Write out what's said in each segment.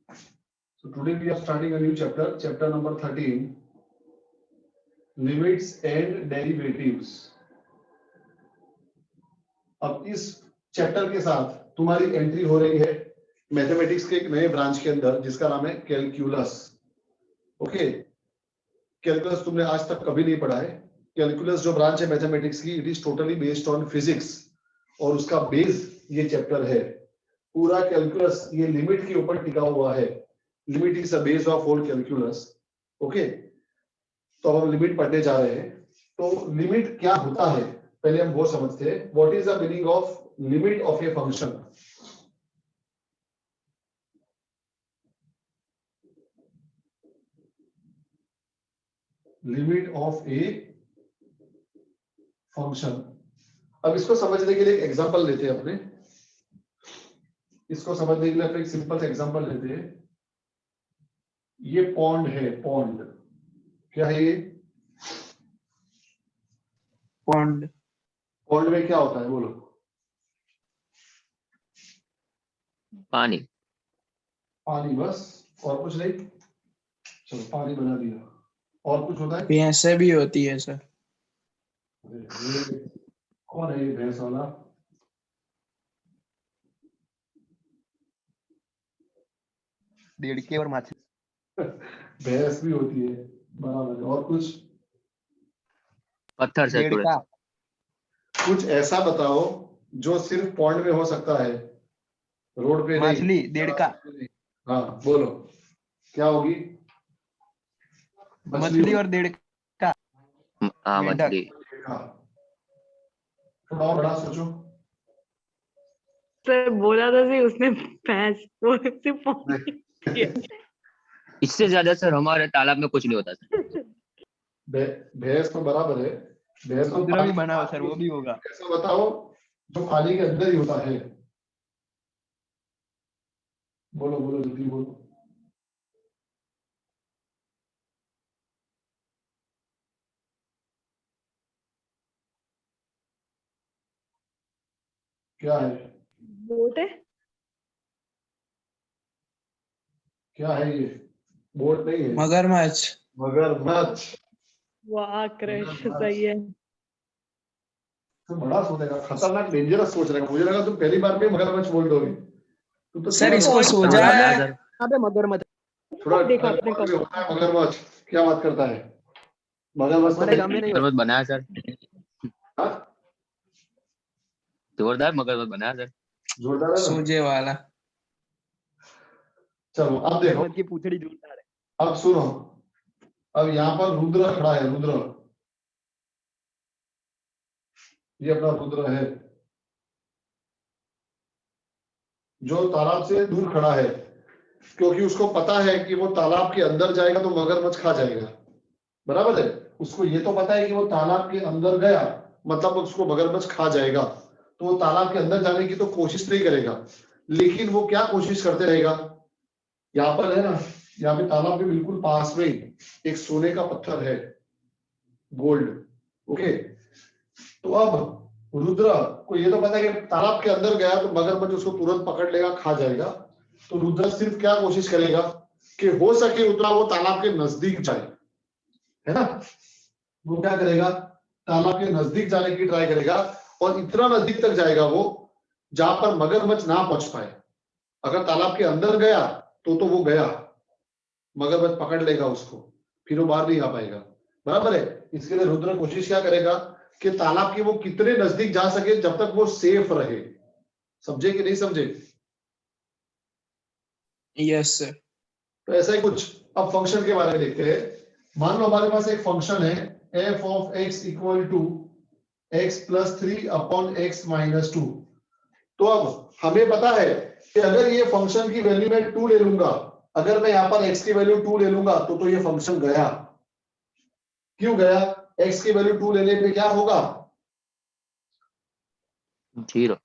So today we are starting a new chapter, chapter number 13, limits and derivatives. अब इस chapter के साथ तुम्हारी एंट्री हो रही है मैथमेटिक्स के एक नए ब्रांच के अंदर जिसका नाम है कैलकुलस। ओके, कैलकुलस तुमने आज तक कभी नहीं पढ़ा है। कैलकुलस जो ब्रांच है मैथमेटिक्स की, it is totally based on physics और उसका बेस ये चैप्टर है। पूरा कैलकुलस ये लिमिट के ऊपर टिका हुआ है। Limit is the base of all calculus. Okay, तो अब हम लिमिट पढ़ने जा रहे हैं। तो लिमिट क्या होता है पहले हम वो समझते हैं। What is the meaning of limit of a function? Limit of a function. अब इसको समझने के लिए एक एग्जांपल लेते हैं अपने। इसको समझने के लिए अपने एक सिंपल सा एग्जांपल लेते हैं। ये पॉन्ड है, पॉन्ड क्या है ये? पॉन्ड। पॉन्ड में क्या होता है बोलो? पानी। पानी, बस और कुछ नहीं। चलो पानी बना दिया। और कुछ होता है? भैंसे भी होती है सर। कौन है ये भैंस वाला? देड़के और मछली। भैंस भी होती है, बराबर। और कुछ? पत्थर से जुड़े। देड़का। कुछ ऐसा बताओ जो सिर्फ पॉन्ड में हो सकता है, रोड पे नहीं। मछली, देड़का। हाँ बोलो, क्या होगी? मछली और देड़का। हाँ मछली। थोड़ा और बड़ा सोचो। सर बोला था जी उसने भैंस वो सिर्फ पानी किया। इससे ज्यादा सर हमारे तालाब में कुछ नहीं होता सर। भैंस तो बराबर है। भैंस तो समुद्र भी बना हो सर, वो भी होगा। ऐसा बताओ जो पानी के अंदर ही होता है। बोलो बोलो जल्दी बोलो। क्या है? बोट है। क्या है ये? बोट नहीं है, मगरमच्छ। मगरमच्छ। वाह क्रश, सही है। तो बड़ा सोचेगा, खतरनाक डेंजरस सोच रहे हो। मुझे लगा तुम पहली बार में मगरमच्छ बोल दोगे। तुम तो सर इसको सोचा बताया है। सर। यहाँ पे मगरमच्छ। थोड़ा देखा आपने होता कब? है मगरमच्छ। क्या बात करता है मगरमच्छ? हमारे गांव में नहीं मगरमच्छ बनाया सर। हाँ? जोरदार मगरमच्छ बनाया सर। जोरदार है ना? सूजे वाला। चलो अब देखो, मगरमच्छ की पूंछड़ी जोरदार है। अब सुनो। अब यहाँ पर रुद्र खड़ा है, रुद्र। ये अपना रुद्र है जो तालाब से दूर खड़ा है, क्योंकि उसको पता है कि वो तालाब के अंदर जाएगा तो मगरमच्छ खा जाएगा। बराबर है। उसको ये तो पता है कि वो तालाब के अंदर गया मतलब उसको मगरमच्छ खा जाएगा, तो वो तालाब के अंदर जाने की तो कोशिश नहीं करेगा। लेकिन वो क्या कोशिश करते रहेगा? यहाँ पर है ना, यहाँ पे तालाब के बिल्कुल पास में एक सोने का पत्थर है, गोल्ड। ओके, तो अब रुद्र को ये तो पता है कि तालाब के अंदर गया तो मगरमच्छ उसको तुरंत पकड़ लेगा, खा जाएगा। तो रुद्र सिर्फ क्या कोशिश करेगा कि हो सके उतना वो तालाब के नजदीक जाए, है ना। वो क्या करेगा? तालाब के नजदीक जाने की ट्राई करेगा और इतना नजदीक तक जाएगा वो जहां पर मगरमच्छ ना पहुंच पाए। अगर तालाब के अंदर गया तो वो गया, मगरमच्छ पकड़ लेगा उसको, फिर वो बाहर नहीं आ पाएगा। बराबर है। इसके लिए रुद्र कोशिश क्या करेगा कि तालाब के वो कितने नजदीक जा सके जब तक वो सेफ रहे। समझे कि नहीं समझे? Yes sir. तो ऐसा ही कुछ। अब फंक्शन के बारे में देखते हैं। मान लो हमारे पास एक फंक्शन है f of x equal to x plus 3 upon x minus 2। तो अब हमें पता है कि अगर ये फंक्शन की वैल्यू मैं 2 ले लूंगा, अगर मैं यहाँ पर x की वैल्यू 2 ले लूंगा तो ये फंक्शन गया। क्यों गया? x की वैल्यू 2 लेने पे क्या होगा? जीरो।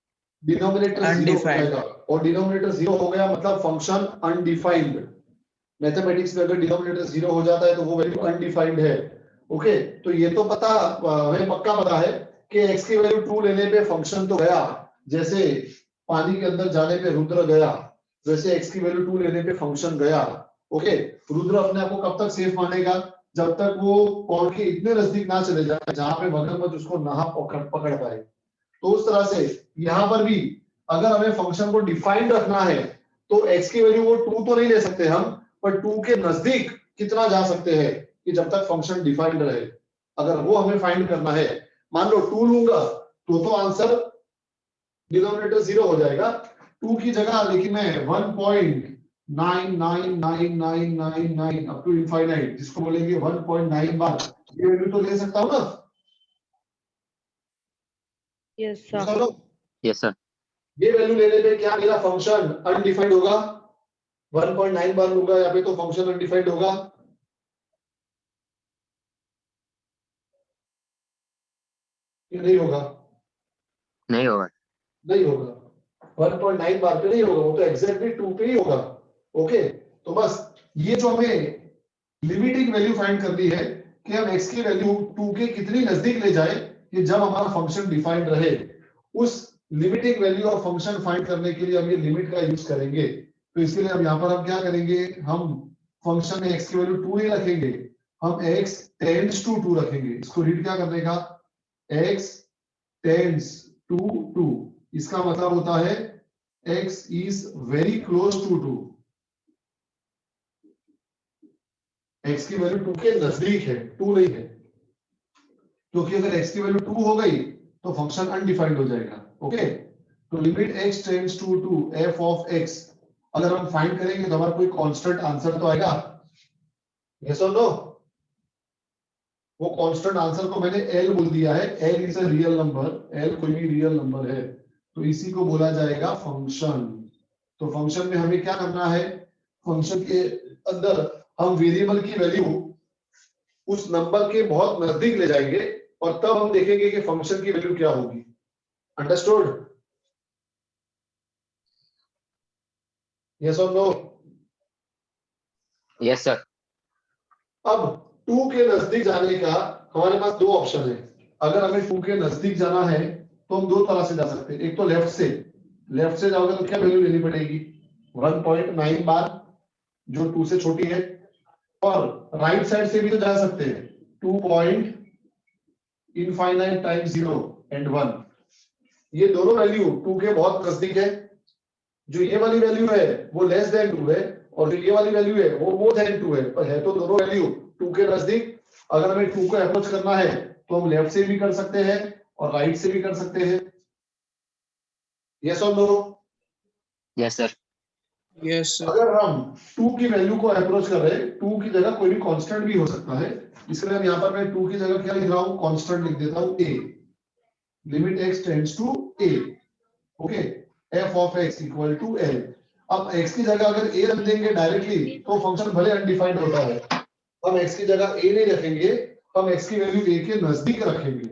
डिनोमिनेटर 0 हो Undefined. जाएगा, और डिनोमिनेटर 0 हो गया मतलब फंक्शन अनडिफाइंड। मैथमेटिक्स में अगर डिनोमिनेटर 0 हो जाता है तो वो वैल्यू अनडिफाइंड है। ओके, तो ये तो पता, हमें पक्का पता है कि x की वैल्यू 2 लेने पे फंक्शन तो गया, जैसे पानी के अंदर जाने पे रुद्र गया। जैसे x की वैल्यू 2 लेने पे फंक्शन गया, ओके, रुद्र अपने आप को कब तक सेफ मानेगा, जब तक वो पॉइंट के इतने नजदीक ना चले जाए जहां पे मगरमच्छ उसको ना पकड़ पाए। तो उस तरह से यहाँ पर भी अगर हमें फंक्शन को डिफाइंड रखना है तो x की वैल्यू वो 2 तो नहीं ले सकते हम, पर 2 के नजदीक कितना जा सकते हैं कि जब तक फंक्शन डिफाइंड रहे, अगर वो हमें फाइंड करना है। मान लो 2 लूंगा तो आंसर डिनोमिनेटर 0 हो जाएगा, 2 की जगह लेकिन मैं 1.9999999 अप टू इनफाइनाइट जिसको बोलेंगे 1.9 बार ये वैल्यू तो ले सकता हूं ना। Yes, sir. चलो यस सर। ये वैल्यू लेने पे क्या मेरा फंक्शन अनडिफाइंड होगा, 1.9 बार लूंगा यहाँ पे तो फंक्शन अनडिफाइंड होगा, ये नहीं होगा, नहीं होगा। नहीं होगा 1.9 बार पे नहीं होगा, वो तो एग्जैक्टली 2 पे ही होगा। ओके, तो बस ये जो हमें लिमिटिंग वैल्यू फाइंड करनी है कि हम x की वैल्यू 2 के कितनी नजदीक ले जाए कि जब हमारा फंक्शन डिफाइंड रहे, उस limiting value of function find करने के लिए हम ये लिमिट का यूज करेंगे। तो इसके लिए हम यहाँ पर हम क्या करेंगे, हम फंक्शन में x की वैल्यू 2 नहीं रखेंगे, हम x टेंड्स टू 2 रखेंगे। इसको रीड क्या करने का, x टेंड्स टू 2, इसका मतलब होता है x is very close to 2, x की वैल्यू 2 के नजदीक है, 2 नहीं है, क्योंकि अगर x की वैल्यू 2 हो गई तो फंक्शन अनडिफाइंड हो जाएगा। ओके, तो limit x tends to f of x अगर हम फाइंड करेंगे तो हमारा कोई कांस्टेंट आंसर तो आएगा, यस और नो। वो कांस्टेंट आंसर को मैंने l बोल दिया है, l is a real number, l कोई भी रियल नंबर है तो इसी को बोला जाएगा फंक्शन। तो फंक्शन में हमें क्या करना है, फंक्शन के अंदर हम वेरिएबल की वैल्यू उस नंबर के बहुत नजदीक ले जाएंगे और तब हम देखेंगे कि फंक्शन की वैल्यू क्या होगी। अंडरस्टूड, यस और नो। Yes sir. अब 2 के नजदीक जाने का हमारे पास दो ऑप्शन है। अगर हमें 2 के नजदीक जाना है तो हम दो तरह से जा सकते हैं, एक तो लेफ्ट से जाओगे तो क्या वैल्यू लेनी पड़ेगी, 1.9 बार जो 2 से छोटी है, और राइट साइड से भी तो जा सकते हैं 2 इनफाइनाइट टाइम्स 0 एंड 1। ये दोनों वैल्यू 2 के बहुत नजदीक है, जो ये वाली वैल्यू है वो लेस देन 2 है और जो ये वाली वैल्यू है वो मोर देन 2 है, पर है तो दोनों वैल्यू 2 के नजदीक। अगर हमें 2 को अप्रोच करना है तो हम लेफ्ट से भी कर सकते हैं और राइट से भी कर सकते हैं, यस और no. Yes sir. Yes sir. अगर हम 2 की वैल्यू को अप्रोच कर रहे हैं, 2 की जगह कोई भी कांस्टेंट भी हो सकता है, इसलिए हम यहाँ पर मैं 2 की जगह क्या लिख रहा हूँ, कांस्टेंट लिख देता हूँ a, limit x tends to a, okay, f of x equal to l। अब x की जगह अगर a रख देंगे डायरेक्टली तो फंक्शन भले अनडिफाइंड होता है, हम x की जगह a नहीं रखेंगे, हम x की वैल्यू a के नजदीक रखेंगे,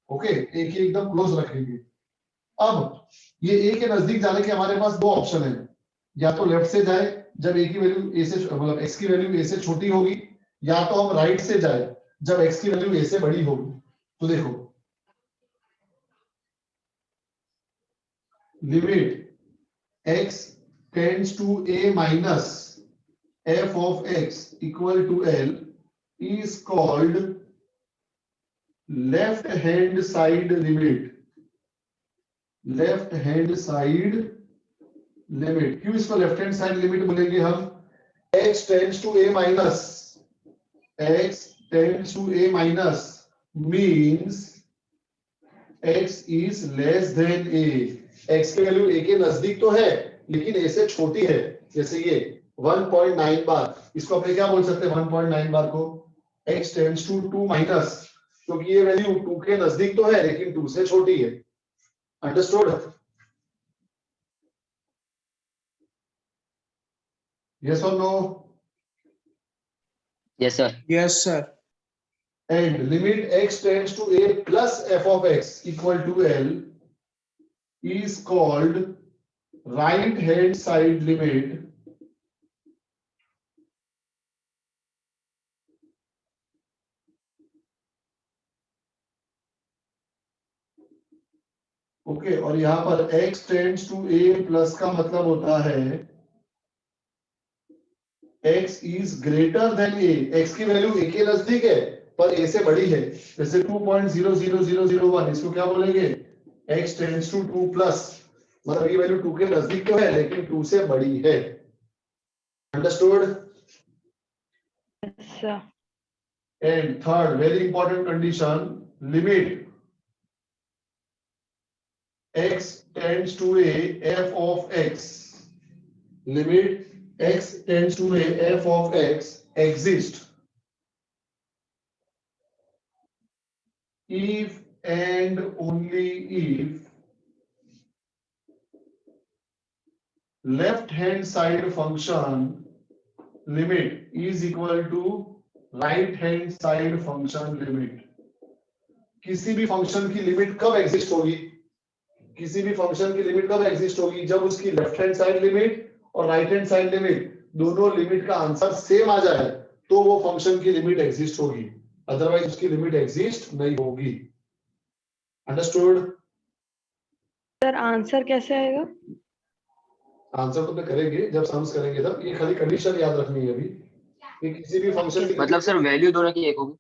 ओके, a के एकदम क्लोज रखेंगे। अब ये a के नजदीक जाने के हमारे पास दो ऑप्शन है, या तो लेफ्ट से जाए जब a की वैल्यू a से मतलब x की वैल्यू a से छोटी होगी, या तो हम राइट से जाए जब x की वैल्यू a से बड़ी होगी। तो देखो limit x tends to a minus f of x equal to l is called left hand side limit, left hand side limit. क्यों इसको लेफ्ट हैंड साइड लिमिट बोलेंगे हम, x tends to a minus, x tends to a minus means x is less than a, x की value a के नजदीक तो है लेकिन a से छोटी है, जैसे ये 1.9 बार, इसको अपने क्या बोल सकते हैं 1.9 बार को, x tends to 2 minus, क्योंकि ये वैल्यू 2 के नजदीक तो है लेकिन 2 से छोटी है। Understood, yes or no? Yes sir. Yes sir. And limit x tends to a plus f of x equal to l is called right hand side limit, okay. और यहाँ पर x tends to a plus का मतलब होता है x is greater than a, x की value a के नजदीक है पर a से बड़ी है, जैसे 2.00001, इसको क्या बोलेंगे, x टेंड्स टू 2 प्लस, मतलब ये वैल्यू 2 के नजदीक तो है लेकिन 2 से बड़ी है। Understood? Yes, sir. And third, very important condition, limit x tends to a f of x. Limit x tends to a f of x exist if and only if left hand side function limit is equal to right hand side function limit. किसी भी function की limit कब exist होगी, किसी भी function की limit कब exist होगी, जब उसकी लेफ्ट हैंड साइड लिमिट और राइट हैंड साइड लिमिट दोनों लिमिट का आंसर सेम आ जाए तो वो फंक्शन की लिमिट एग्जिस्ट होगी, अदरवाइज उसकी लिमिट एग्जिस्ट नहीं होगी। अंडरस्टूड? सर आंसर कैसे आएगा? आंसर तो करेंगे जब सम्स करेंगे तब, ये खाली कंडीशन याद रखनी है अभी कि किसी भी फंक्शन की मतलब सर वैल्यू दोनों की एक होगी,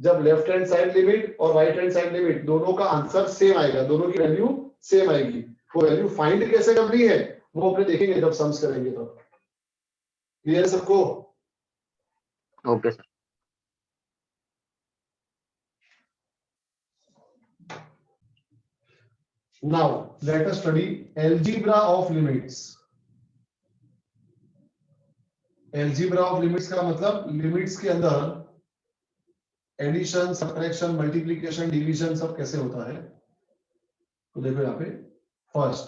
जब लेफ्ट हैंड साइड लिमिट और राइट हैंड साइड लिमिट दोनों का आंसर सेम आएगा, दोनों की वैल्यू सेम आएगी। वो वैल्यू फाइंड कैसे करनी है वो अपने देखेंगे जब सम्स करेंगे तब। क्लियर है सबको? Okay sir. Now let us study algebra of limits. Algebra of limits का मतलब लिमिट्स के अंदर एडिशन, सब्ट्रैक्शन, मल्टीप्लिकेशन, डिवीजन सब कैसे होता है। तो देखो यहाँ पे first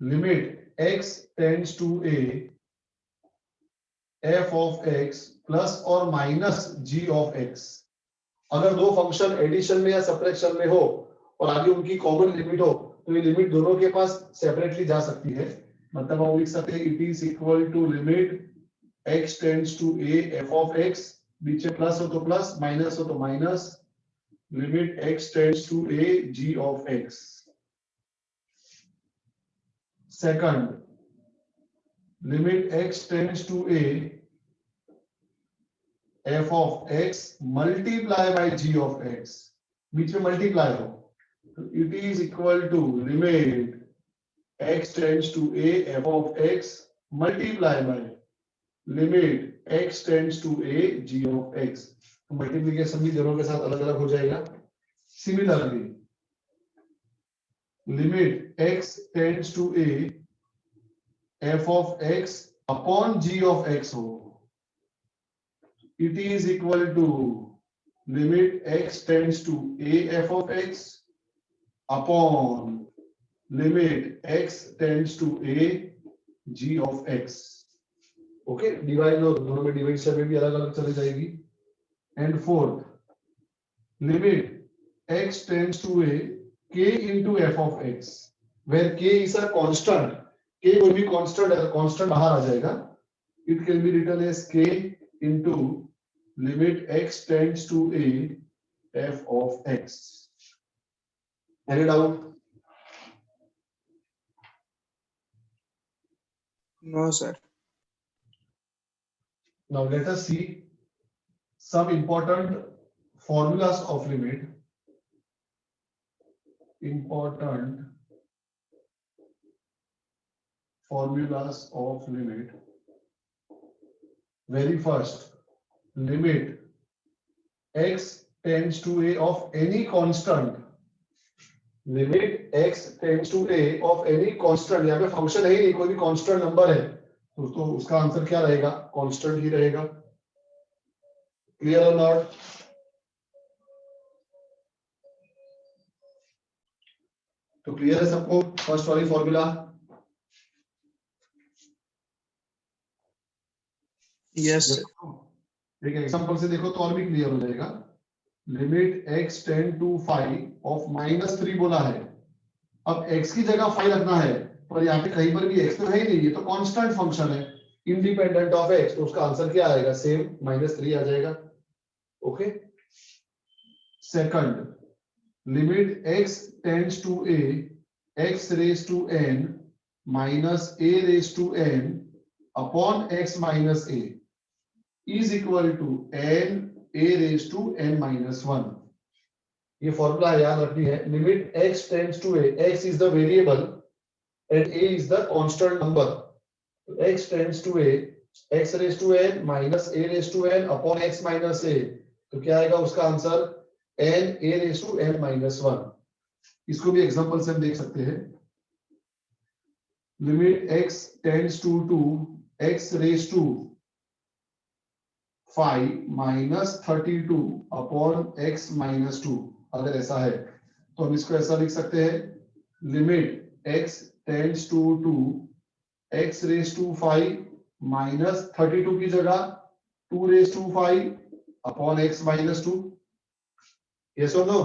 limit x tends to a f of x plus और माइनस g of x। अगर दो फंक्शन एडिशन में या सब्ट्रैक्शन में हो और आगे उनकी कॉमन लिमिट हो तो ये लिमिट दोनों के पास सेपरेटली जा सकती है। मतलब हम लिख सकते हैं it is equal to limit x tends to a f of x, बीच में प्लस हो तो प्लस, माइनस हो तो minus, limit x tends to a g of x। Second limit x tends to a f of x multiply by g of x, बीच में multiply हो तो it is equal to limit x tends to a f of x multiply by limit x tends to a g of x। तो multiplication भी दोनों के साथ अलग अलग हो जाएगा। Similarly limit x tends to a f of x upon g of x हो, it is equal to limit x tends to a f of x upon limit x tends to a g of x। Okay, divide दोनों में divide में भी अलग अलग चली जाएगी। And fourth limit x tends to a k into f of x where k is a constant, k कोई भी कांस्टेंट है, कांस्टेंट बाहर आ जाएगा। It can be written as k into limit x tends to a f of x। Any doubt? No, sir. Now let us see some important formulas of limit. Important formulas of limit. Very first, limit x tends to a of any constant। Limit x tends to a of any constant, यहाँ पे function है ही नहीं, कोई भी constant number है तो उसका answer क्या रहेगा, कांस्टेंट ही रहेगा। क्लियर और नॉट? तो क्लियर है सबको फर्स्ट वाली फॉर्मूला? Yes, sir. एक एग्जांपल से देखो तो और भी क्लियर हो जाएगा। Limit x tend to 5 of -3 बोला है। अब x की जगह 5 रखना है पर यहाँ पे कहीं पर भी x तो है ही नहीं, ये तो कांस्टेंट फंक्शन है इंडिपेंडेंट ऑफ x, तो उसका आंसर क्या आएगा, सेम -3 आ जाएगा। Okay. Second limit x tends to a x raise to n minus a raise to n upon x minus a is equal to n a raise to n minus 1। ये formula याद रखनी है। Limit x tends to a, x is the variable and a is the constant number. x tends to a, x raise to n minus a raise to n upon x minus a, तो क्या आएगा उसका answer n a raise to n minus 1। इसको भी example से हम देख सकते हैं। Limit x tends to 2 x raise to 5 minus 32 upon x minus 2। अगर ऐसा है तो हम इसको ऐसा लिख सकते हैं, limit x tends to 2 x raise to 5 minus 32 की जगह 2 raise to 5 upon x minus 2। Yes और no?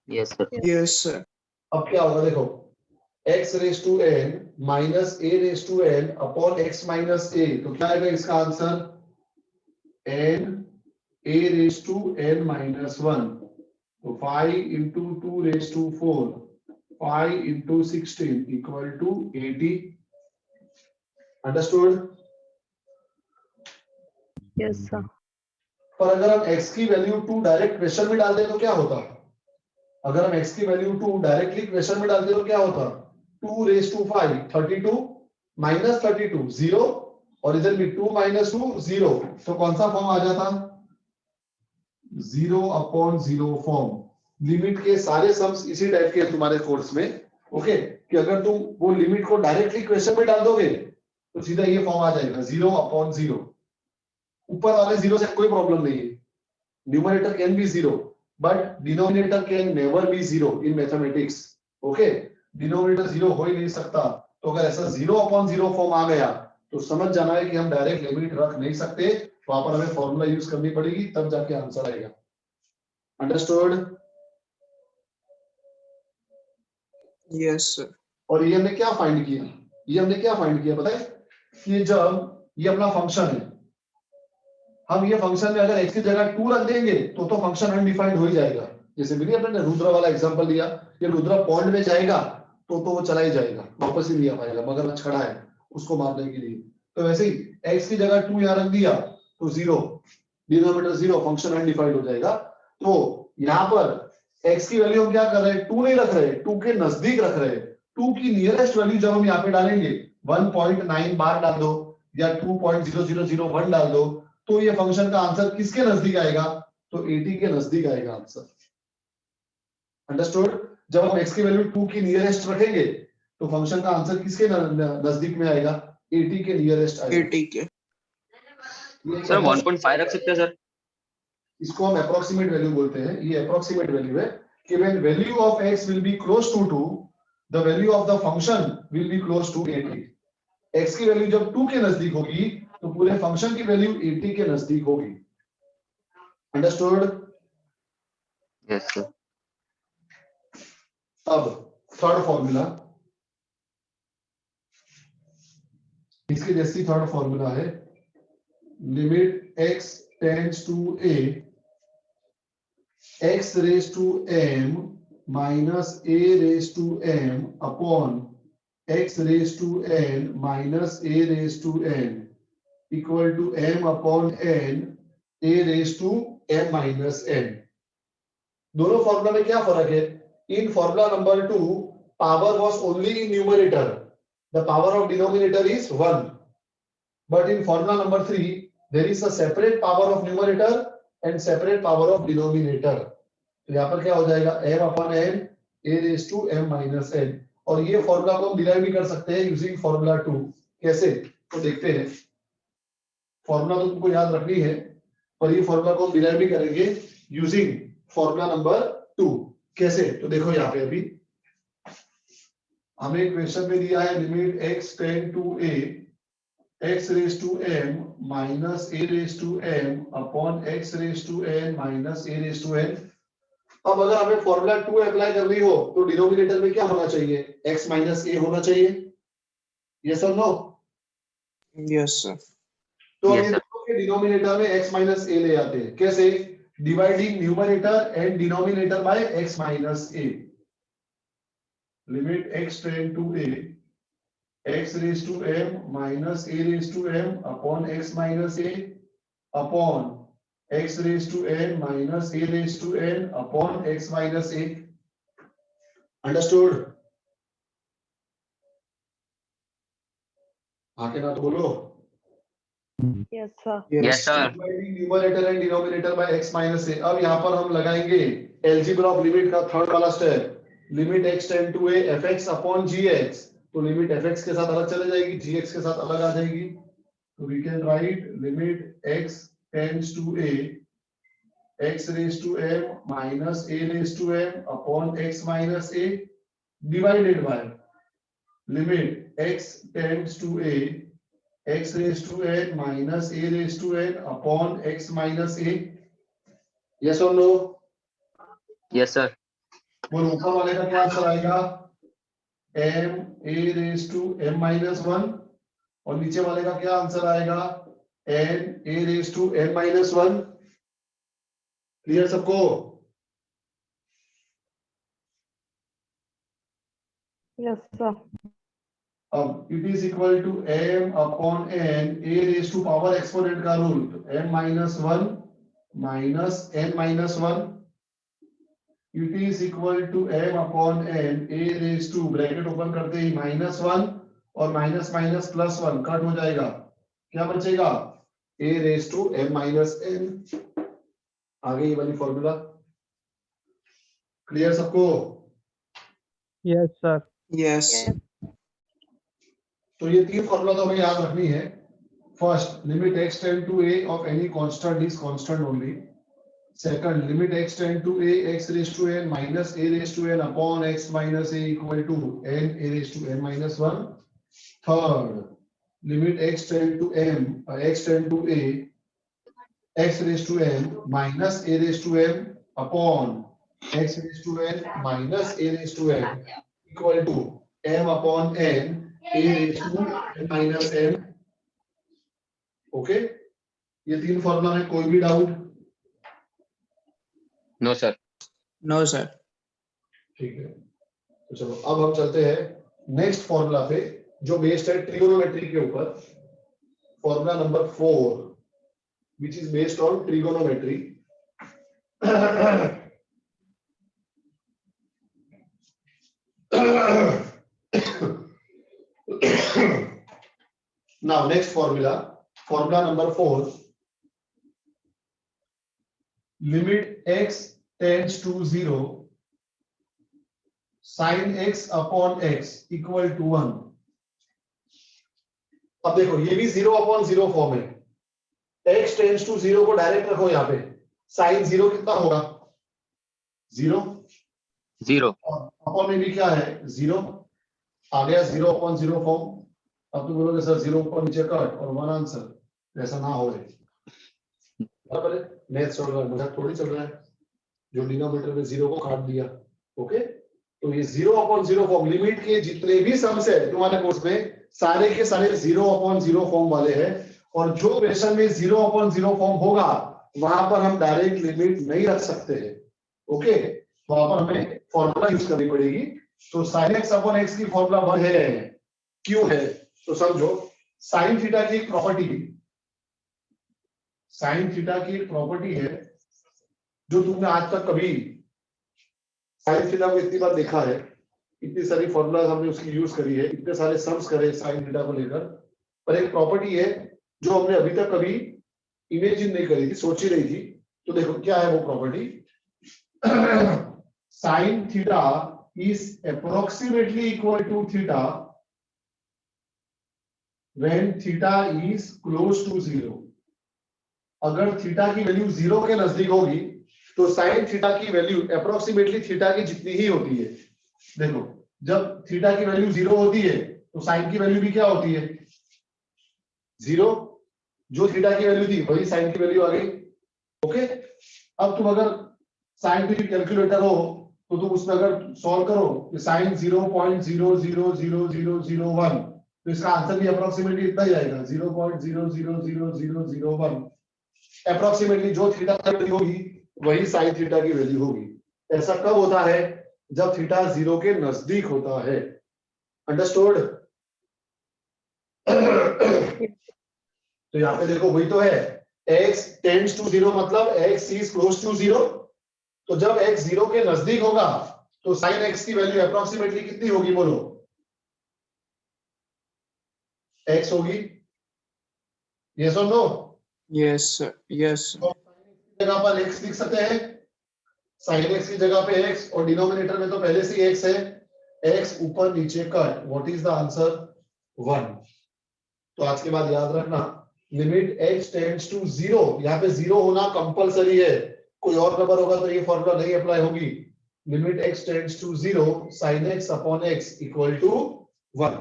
Yes sir. Yes, sir. अब क्या होगा देखो, x raise to n minus a raise to n upon x minus a, तो क्या आएगा इसका answer n a raise to n minus 1। तो 5 into 2 raise to 4, 5 into 16 equal to 80। Understood? Yes, sir. पर अगर हम x की वैल्यू 2 डायरेक्ट क्वेश्चन में डाल दें तो क्या होता? अगर हम x की वैल्यू 2 डायरेक्टली क्वेश्चन में डालते तो क्या होता? 2 रेज टू 5 32 माइनस 32 0, और इधर भी 2 माइनस 2 0, तो कौन सा फॉर्म आ जाता? 0 अपॉन 0 फॉर्म। लिमिट के सारे सम्स इसी टाइप के तुम्हारे कोर्स में, ओके, कि अगर तुम वो लिमिट को डायरेक्टली क्वेश्चन में डाल दोगे तो सीधा ये फॉर्म आ जाएगा 0 अपॉन 0। ऊपर वाले 0 से कोई प्रॉब्लम नहीं है, numerator can be 0 but denominator can never be 0 in mathematics, okay? Denominator 0 हो ही नहीं सकता। तो अगर ऐसा 0 अपॉन 0 फॉर्म आ गया तो समझ जाना है कि हम डायरेक्ट लिमिट रख नहीं सकते, वहां पर हमें फॉर्मूला यूज करनी पड़ेगी, तब जाके आंसर आएगा। अंडरस्टूड? Yes, sir. और ये हमने क्या फाइंड किया? ये हमने क्या फाइंड किया पता है? कि जब ये अपना फंक्शन है, हम ये फंक्शन में अगर x की जगह 2 रख देंगे तो फंक्शन अनडिफाइंड हो ही जाएगा। जैसे भी अपने रुद्र वाला एग्जांपल लिया, ये रुद्र पॉन्ड में जाएगा तो वो चला ही जाएगा, वापस ही नहीं आ पाएगा, मगरमच्छ खड़ा है उसको मारने के लिए। तो वैसे ही x की जगह 2 यहाँ रख दिया तो 0, डिनोमिनेटर 0, फंक्शन अनडिफाइंड हो जाएगा। तो यहाँ पर x की वैल्यू हम क्या कर रहे हैं? 2 नहीं रख रहे, 2 के नजदीक रख रहे हैं। 2 की नियरेस्ट वैल्यू जब हम यहाँ पे डालेंगे 1.9 बार डाल दो या 2.0001 डाल दो, तो ये फंक्शन का आंसर किसके नजदीक आएगा? तो 80 के नजदीक आएगा आंसर। अंडरस्टूड? जब हम x की वैल्यू 2 की नियरेस्ट रखेंगे तो फंक्शन का आंसर किसके नजदीक में आएगा? 80 के नियरेस्ट आएगा। 80 के। सर 1.5 रख सकते हैं सर? इसको हम अप्रोक्सीमेट वैल्यू बोलते हैं। ये अप्रोक्सीमेट वैल्यू है कि when value of x will be close to 2, the value of the function will be close to 80। x की वैल्यू जब 2 के नजदीक होगी तो पूरे फंक्शन की वैल्यू 80 के नजदीक होगी। अंडरस्टूड? Yes sir. अब थर्ड फॉर्मूला, इसके जैसी थर्ड फॉर्मूला है, limit x tends to a x raise to m minus a raise to m upon x raise to n minus a raise to n equal to m upon n a raise to m minus n। दोनों formula में क्या फर्क है? In formula number 2, power was only in numerator. The power of denominator is 1. But in formula number 3, there is a separate power of numerator and separate power of denominator. तो यहाँ पर क्या हो जाएगा? m upon n a raised to m minus n। और ये formula को हम डिराइव भी कर सकते हैं यूजिंग फॉर्मूला 2। कैसे? तो देखते हैं। फॉर्मूला तो तुमको याद रखनी है, पर ये फॉर्मूला को हम डिराइव भी करेंगे यूजिंग फॉर्मूला नंबर 2। कैसे? तो देखो यहाँ पे अभी हमें क्वेश्चन में दिया है limit x tend to a x raise to m minus a raise to m upon x raise to n minus a raise to n। अब अगर हमें फॉर्मूला 2 अप्लाई करनी हो तो डिनोमिनेटर में क्या होना चाहिए? x माइनस a होना चाहिए। यस और नो? Yes, sir. तो Yes, हम sir. डिनोमिनेटर में x माइनस a ले आते हैं। कैसे? Dividing numerator and denominator by x minus a। Limit x tend to a x raise to m minus a raise to m upon x minus a upon x raise to n minus a raise to n upon x minus a। Understood? आके ना तो बोलो। Yes, sir. Yes sir. Numerator and denominator by x minus a। अब यहाँ पर हम लगाएंगे algebra of limit का थर्ड वाला step, limit x tend to a fx upon gx। तो लिमिट fx के साथ अलग चले जाएगी, gx के साथ अलग आ जाएगी। तो we can write limit x tends to a x raise to m minus a raise to m upon x minus a divided by limit x tends to a x raised to n minus a raised to n upon x minus a। yes or no? Yes sir. बोलो ऊपर वाले का क्या answer आएगा? m a raised to m minus 1 और नीचे वाले का क्या आंसर आएगा? n a raised to n minus 1। Clear सबको? Yes, sir. अब it is equal to m upon n a raise to power exponent का रूल, तो m minus 1 minus n minus 1 it is equal to m upon n a raise to bracket open करते ही minus 1 और minus minus plus 1 cut हो जाएगा, क्या बचेगा? a raise to m minus n। आगे ये वाली फॉर्मूला क्लियर सबको? Yes sir. Yes. तो ये तीन फॉर्मूला तो हमें याद रखनी है। First, limit x tend to a of any constant is constant only. Second, limit x tend to a x raise to n minus a raise to n upon x minus a equal to n a raise to n minus 1। Third, limit x tend to a x raise to n minus a raise to n upon x raise to n minus a raise to n equal to m upon n a raised to n minus m। Okay, ये तीन formula में कोई भी doubt? No sir. No, sir. ठीक है, तो चलो अब हम चलते हैं नेक्स्ट फॉर्मूला पे जो बेस्ड है ट्रिगोनोमेट्री के ऊपर। Formula number 4 which is based on trigonometry. Now next formula number 4, limit x tends to 0 sin x upon x equal to 1। अब देखो ये भी 0 upon 0 फॉर्म है, x tends to 0 को डायरेक्ट रखो यहाँ पे, sin 0 कितना होगा? 0 और अपॉन में भी क्या है? 0 आ गया, 0 upon 0 फॉर्म। अब तुम बोलोगे सर 0 ऊपर नीचे कट और 1 आंसर, ऐसा ना हो बराबर है? मैथ चल रहा है, मजाक थोड़ी चल रहा है। जो डिनोमिनेटर में 0 को काट दिया, ओके। तो ये 0 अपॉन 0 फॉर्म, लिमिट के जितने भी सम्स है तुम्हारे कोर्स में सारे के सारे 0 अपॉन 0 फॉर्म वाले हैं। और जो क्वेश्चन में 0 अपॉन 0 फॉर्म होगा वहां पर हम डायरेक्ट लिमिट नहीं रख सकते हैं, ओके। वहां पर हमें फॉर्मूला यूज करनी पड़ेगी। तो sin x अपॉन x की फॉर्मूला 1 है, क्यों है? तो समझो, साइन थीटा की एक प्रॉपर्टी है जो तुमने आज तक कभी साइन थीटा को इतनी बार देखा है, इतनी सारी फॉर्मूला हमने उसकी यूज करी है, इतने सारे सम्स करे साइन थीटा को लेकर, पर एक प्रॉपर्टी है जो हमने अभी तक कभी इमेजिन नहीं करी थी, सोची नहीं थी। तो देखो क्या है वो property. Sine theta is approximately equal to theta when theta is close to 0। अगर थीटा की वैल्यू 0 के नजदीक होगी तो साइन थीटा की वैल्यू अप्रोक्सीमेटली थीटा की जितनी ही होती है। देखो, जब थीटा की वैल्यू 0 होती है तो साइन की वैल्यू भी क्या होती है? 0। जो थीटा की वैल्यू थी वही साइन की वैल्यू आ गई, ओके। अब तुम अगर साइन की कैलकुलेटर हो तो तुम उसमें अगर सॉल्व करो कि साइन 0.000001, तो इसका आंसर भी अप्रोक्सीमेटली इतना ही आएगा, 0.000001। अप्रोक्सीमेटली जो थीटा की वैल्यू होगी वही साइन थीटा की वैल्यू होगी। ऐसा कब होता है? जब थीटा 0 के नजदीक होता है। अंडरस्टूड? तो यहाँ पे देखो वही तो है, x टेंड्स टू 0 मतलब x इज क्लोज टू 0। तो जब x 0 के नजदीक होगा तो sin x की वैल्यू अप्रोक्सीमेटली कितनी होगी बोलो? x होगी, यस और no? Yes, sir. Yes, sir. तो sin x की जगह पर x लिख सकते हैं, sin x की जगह पे x, और डिनोमिनेटर में तो पहले से ही x है, x ऊपर नीचे cut, what is the answer? 1। तो आज के बाद याद रखना, लिमिट x टेंड्स टू 0, यहाँ पे 0 होना कंपलसरी है, कोई और नंबर होगा तो ये फॉर्मूला नहीं अप्लाई होगी। Limit x tends to 0 sin x upon x equal to 1।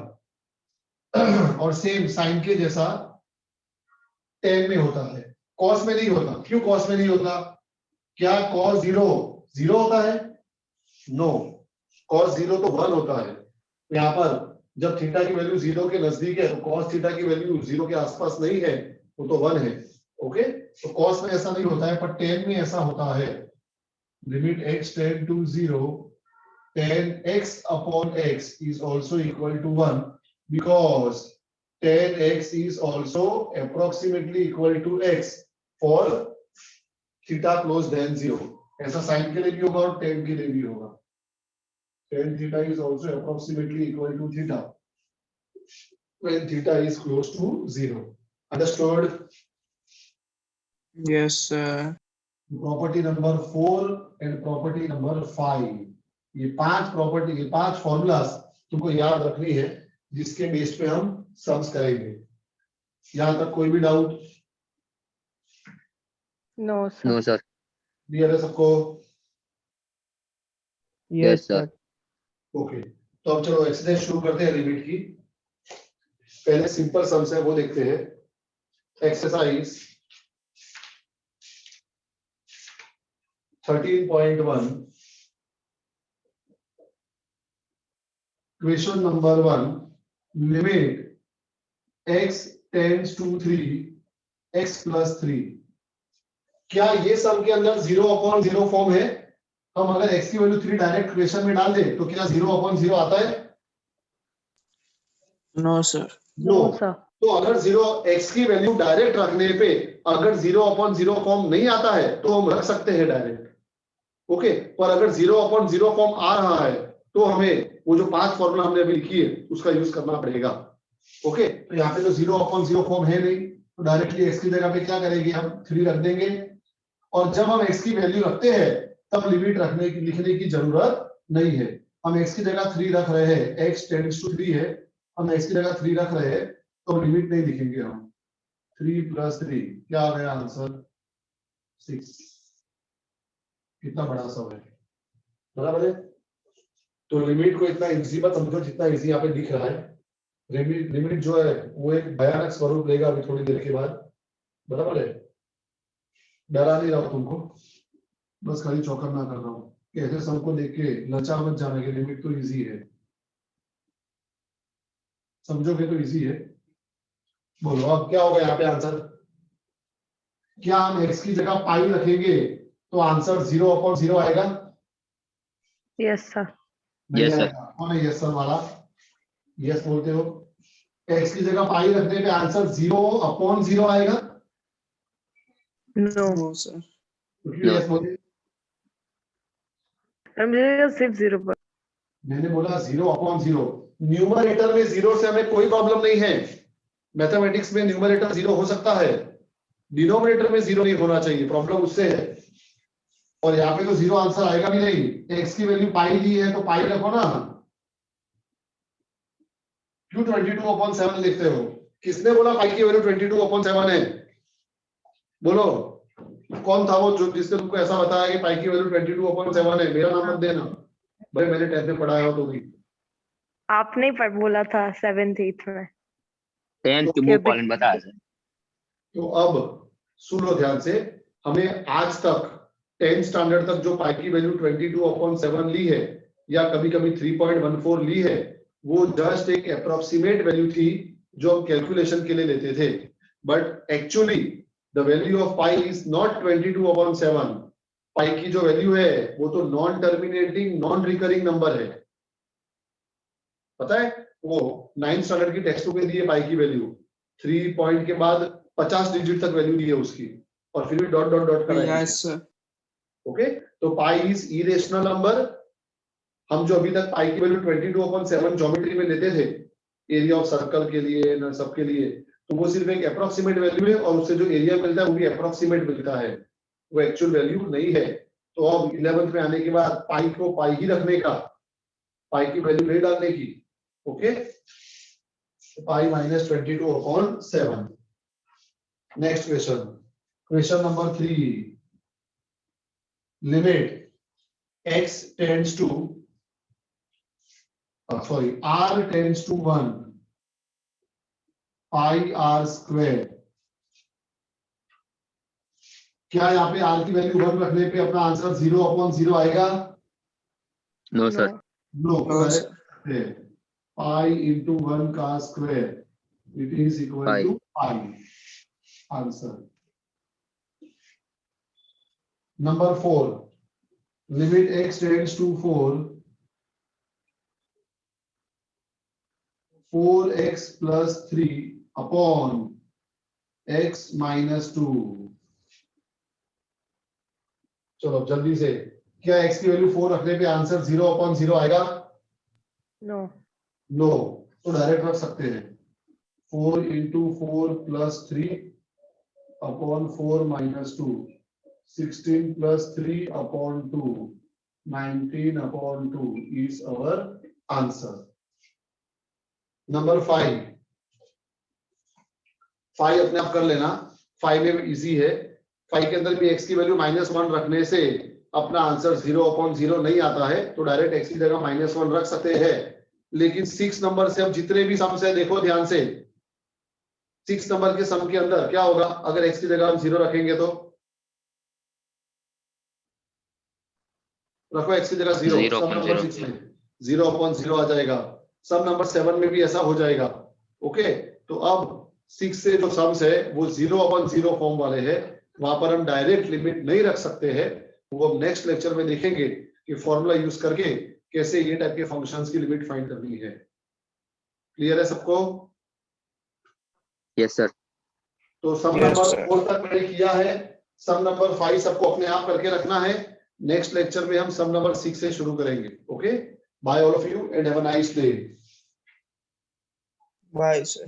और सेम साइन के जैसा tan में होता है, cos में नहीं होता। क्यों cos में नहीं होता? क्या cos 0 0 होता है? नो, cos 0 तो 1 होता है। यहाँ पर जब थीटा की वैल्यू 0 के नजदीक है तो cos थीटा की वैल्यू 0 के आसपास नहीं है, वो तो 1 है। ओके, तो cos में ऐसा नहीं होता है, पर tan में ऐसा होता है। Limit x tend to 0 tan x upon x is also equal to 1 because tan x is also approximately equal to x for theta close than 0। ऐसा sin के लिए भी होगा और tan के लिए भी होगा। tan theta is also approximately equal to theta when theta is close to 0। Understood? Yes, sir. Property number 4 and property number 5, ये 5 प्रॉपर्टी, ये 5 फॉर्मूलास तुमको याद रखनी है, जिसके बेस पे हम सम्स करेंगे। यहाँ तक कोई भी doubt? No, sir. No sir. Clear है सबको? Yes, sir. sir. ओके, तो अब चलो एक्सरसाइज शुरू करते हैं लिमिट की। पहले सिंपल सम्स है वो देखते हैं। Exercise 13.1, question number 1, limit x tends to 3 x plus 3। क्या ये सम के अंदर 0/0 फॉर्म है? हम अगर x की वैल्यू 3 डायरेक्ट क्वेश्चन में डाल दे तो क्या 0/0 आता है? No, sir. No. No, sir. तो अगर 0 x की वैल्यू डायरेक्ट रखने पे अगर 0/0 फॉर्म नहीं आता है तो हम रख सकते हैं डायरेक्ट। ओके, पर अगर 0/0 फॉर्म आ रहा है तो हमें वो जो 5 फॉर्मूला हमने अभी लिखी है उसका यूज करना पड़ेगा। ओके, तो यहाँ पे तो 0/0 फॉर्म है नहीं, तो डायरेक्टली x की जगह पे क्या करेंगे, हम 3 रख देंगे। और जब हम x की वैल्यू रखते हैं तब लिमिट रखने की लिखने की जरूरत नहीं है। हम x की जगह 3 रख रहे हैं, x टेंड्स टू 3 है, हम x की जगह 3 रख रहे हैं तो लिमिट नहीं लिखेंगे हम। 3 + 3 क्या आ गया आंसर? 6। कितना बड़ा सब है, बराबर है? तो लिमिट को इतना इजी मत समझो जितना इजी यहाँ पे दिख रहा है। लिमिट जो है वो एक भयानक स्वरूप लेगा अभी थोड़ी देर के बाद, बराबर है? डरा नहीं रहा हूं तुमको, बस खाली चौकन्ना ना कर रहा हूँ कि ऐसे सबको देख के लचा मत जाना कि लिमिट तो इजी है। समझोगे तो इजी है। बोलो अब क्या होगा यहाँ पे आंसर? क्या हम x की जगह पाई रखेंगे तो आंसर 0/0 आएगा? Yes, sir. नहीं Yes, sir. आएगा। कौन है यस सर वाला? यस बोलते हो। x की जगह पाई रखने पे आंसर 0/0 आएगा? No. No, sir. तो क्यों No. यस बोले? सर मुझे सिर्फ 0 पर। मैंने बोला 0/0। न्यूमरेटर में 0 से हमें कोई प्रॉब्लम नहीं है। मैथमेटिक्स में न्यूमरेटर 0 हो सकता है, डिनोमिनेटर में 0 नहीं होना चाहिए, प्रॉब्लम उससे है। और यहाँ पे तो 0 आंसर आएगा भी नहीं। x की वैल्यू पाई दी है तो पाई रखो ना। क्यों 22/7 लिखते हो? किसने बोला पाई की वैल्यू 22/7 है? बोलो कौन था वो जो जिसने तुमको ऐसा बताया कि पाई की वैल्यू 22/7 है? मेरा नाम मत देना भाई, मैंने 10th में पढ़ाया हो तो भी। आपने ही बोला था 7th 8th में। 10 तो क्यूब कॉलन बताया सर। तो अब सुन लो ध्यान से, हमें आज तक 10th स्टैंडर्ड तक जो पाई की वैल्यू 22/7 ली है या कभी कभी 3.14 ली है, वो जस्ट एक अप्रोक्सीमेट वैल्यू थी जो हम कैलकुलेशन के लिए लेते थे। But actually the value of pi is not 22/7। पाई की जो वैल्यू है वो तो non terminating non recurring number है, पता है? वो 9th स्टैंडर्ड की टेक्स्ट बुक में दी है पाई की वैल्यू 3 पॉइंट के बाद 50 डिजिट तक वैल्यू दी है उसकी, और फिर भी डॉट डॉट डॉट करा है। Yes, sir. ओके, तो पाई इज इरेशनल नंबर। हम जो अभी तक पाई की वैल्यू 22/7 ज्योमेट्री में लेते थे एरिया ऑफ सर्कल के लिए ना सबके लिए, तो वो सिर्फ एक अप्रोक्सीमेट वैल्यू है, और उससे जो एरिया मिलता है वो भी अप्रोक्सीमेट मिलता है, वो एक्चुअल वैल्यू नहीं है। तो अब 11th में आने के बाद पाई को पाई ही रखने का, पाई की वैल्यू नहीं डालने की। Okay, pi minus 22/7। Next question, question number 3, limit x tends to r tends to 1 pi r square. क्या यहाँ पे r की वैल्यू 1 रखने पे अपना आंसर 0/0 आएगा? No sir. No, No, sir. Pi into 1 का square it is equal Pi. Two pi. Answer number 4, limit x tends to 4x plus 3 upon x minus 2। चलो जल्दी से, क्या x की वैल्यू 4 रखने पे आंसर 0/0 आएगा? No. नो, तो डायरेक्ट रख सकते हैं 4 into 4 plus 3 upon 4 minus 2, 16 plus 3 upon 2, 19 upon 2 is our answer. Number 5, 5 अपने आप कर लेना, 5 में इजी है। 5 के अंदर भी x की वैल्यू -1 रखने से अपना आंसर 0/0 नहीं आता है, तो डायरेक्ट x की जगह -1 रख सकते हैं। लेकिन 6 नंबर से अब जितने भी सम्स है देखो ध्यान से, 6 नंबर के सम के अंदर क्या होगा अगर x की जगह हम 0 रखेंगे तो? रखो x की जगह 0, 0/0. सब नंबर 6 में 0/0 आ जाएगा। सब नंबर 7 में भी ऐसा हो जाएगा। ओके, तो अब 6 से जो सम्स है वो 0/0 फॉर्म वाले हैं, वहां पर हम डायरेक्ट लिमिट नहीं रख सकते हैं। वो अब नेक्स्ट लेक्चर में देखेंगे कि फॉर्मूला यूज करके कैसे ये टाइप के फंक्शंस की लिमिट फाइंड करनी है। क्लियर है सबको? Yes sir. तो सम Yes, नंबर sir. 4 तक मैंने किया है, सम नंबर 5 सबको अपने आप करके रखना है। नेक्स्ट लेक्चर में हम सम नंबर 6 से शुरू करेंगे। Okay, bye all of you and have a nice day. Bye, sir.